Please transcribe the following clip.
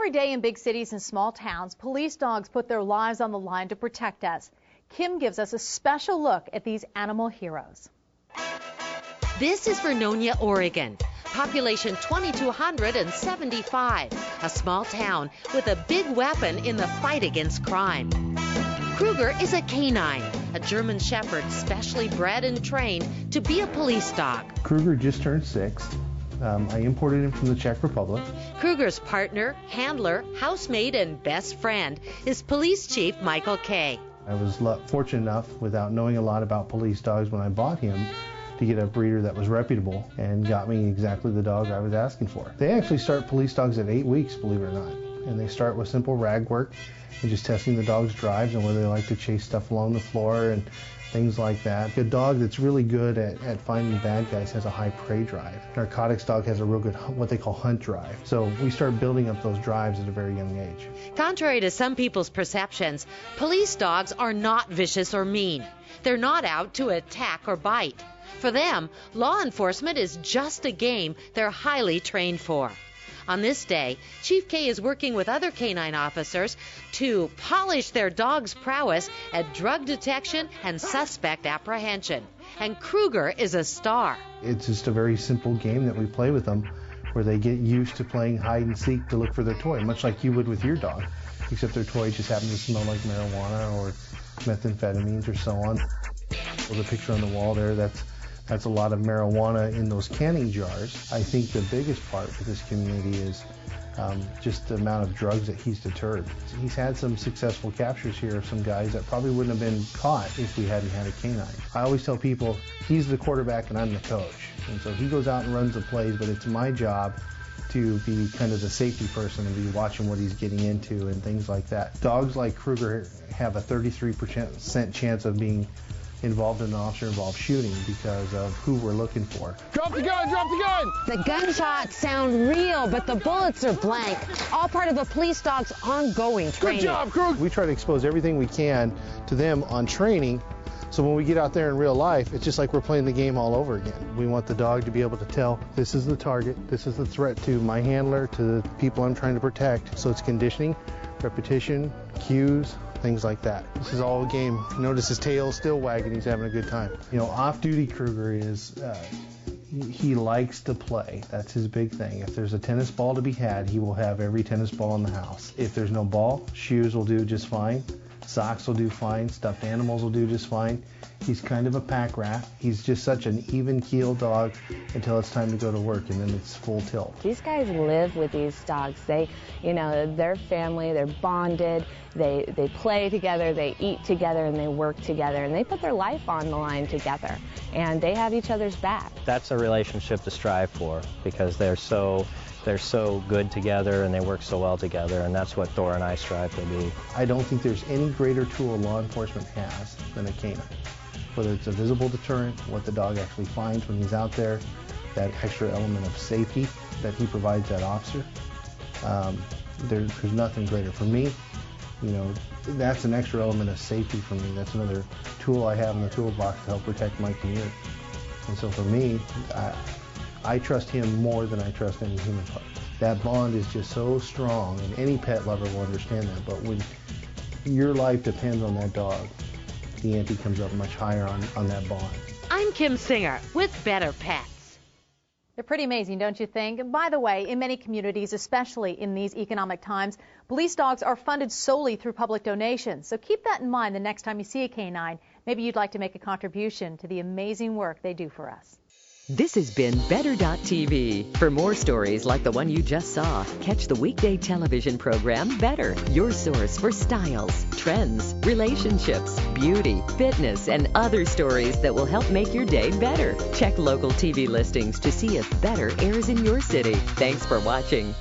Every day in big cities and small towns, police dogs put their lives on the line to protect us. Kim gives us a special look at these animal heroes. This is Vernonia, Oregon. Population 2,275, a small town with a big weapon in the fight against crime. Kruger is a canine, a German Shepherd specially bred and trained to be a police dog. Kruger just turned 6. I imported him from the Czech Republic. Kruger's partner, handler, housemate, and best friend is Police Chief Michael Kay. I was fortunate enough, without knowing a lot about police dogs when I bought him, to get a breeder that was reputable and got me exactly the dog I was asking for. They actually start police dogs at 8 weeks, believe it or not. And they start with simple rag work and just testing the dog's drives and whether they like to chase stuff along the floor and things like that. A dog that's really good at finding bad guys has a high prey drive. Narcotics dog has a real good, what they call hunt drive. So we start building up those drives at a very young age. Contrary to some people's perceptions, police dogs are not vicious or mean. They're not out to attack or bite. For them, law enforcement is just a game they're highly trained for. On this day, Chief Kay is working with other canine officers to polish their dog's prowess at drug detection and suspect apprehension. And Kruger is a star. It's just a very simple game that we play with them where they get used to playing hide and seek to look for their toy, much like you would with your dog, except their toy just happens to smell like marijuana or methamphetamines or so on. Well, the picture on the wall there, that's a lot of marijuana in those canning jars. I think the biggest part of this community is just the amount of drugs that he's deterred. He's had some successful captures here of some guys that probably wouldn't have been caught if we hadn't had a canine. I always tell people he's the quarterback and I'm the coach. And so he goes out and runs the plays, but it's my job to be kind of the safety person and be watching what he's getting into and things like that. Dogs like Kruger have a 33% chance of being involved in an officer-involved shooting because of who we're looking for. Drop the gun! Drop the gun! The gunshots sound real, but the bullets are blank. All part of a police dog's ongoing training. Good job, Kruger! We try to expose everything we can to them on training, so when we get out there in real life, it's just like we're playing the game all over again. We want the dog to be able to tell, this is the target, this is the threat to my handler, to the people I'm trying to protect. So it's conditioning, repetition, cues, things like that. This is all a game. Notice his tail's still wagging. He's having a good time. You know, off-duty Kruger is, he likes to play. That's his big thing. If there's a tennis ball to be had, he will have every tennis ball in the house. If there's no ball, shoes will do just fine. Socks will do fine. Stuffed animals will do just fine. He's kind of a pack rat. He's just such an even-keeled dog until it's time to go to work, and then it's full tilt. These guys live with these dogs. They, they're family, they're bonded, they play together, they eat together, and they work together, and they put their life on the line together, and they have each other's back. That's a relationship to strive for because they're so good together and they work so well together, and that's what Thor and I strive to be. I don't think there's any greater tool law enforcement has than a canine. Whether it's a visible deterrent, what the dog actually finds when he's out there, that extra element of safety that he provides that officer, there's nothing greater. For me, that's an extra element of safety for me. That's another tool I have in the toolbox to help protect my community. And so for me, I trust him more than I trust any human pup. That bond is just so strong, and any pet lover will understand that. But when your life depends on that dog, the ante comes up much higher on that bond. I'm Kim Singer with Better Pets. They're pretty amazing, don't you think? And by the way, in many communities, especially in these economic times, police dogs are funded solely through public donations. So keep that in mind the next time you see a canine. Maybe you'd like to make a contribution to the amazing work they do for us. This has been Better.tv. For more stories like the one you just saw, catch the weekday television program Better, your source for styles, trends, relationships, beauty, fitness, and other stories that will help make your day better. Check local TV listings to see if Better airs in your city. Thanks for watching.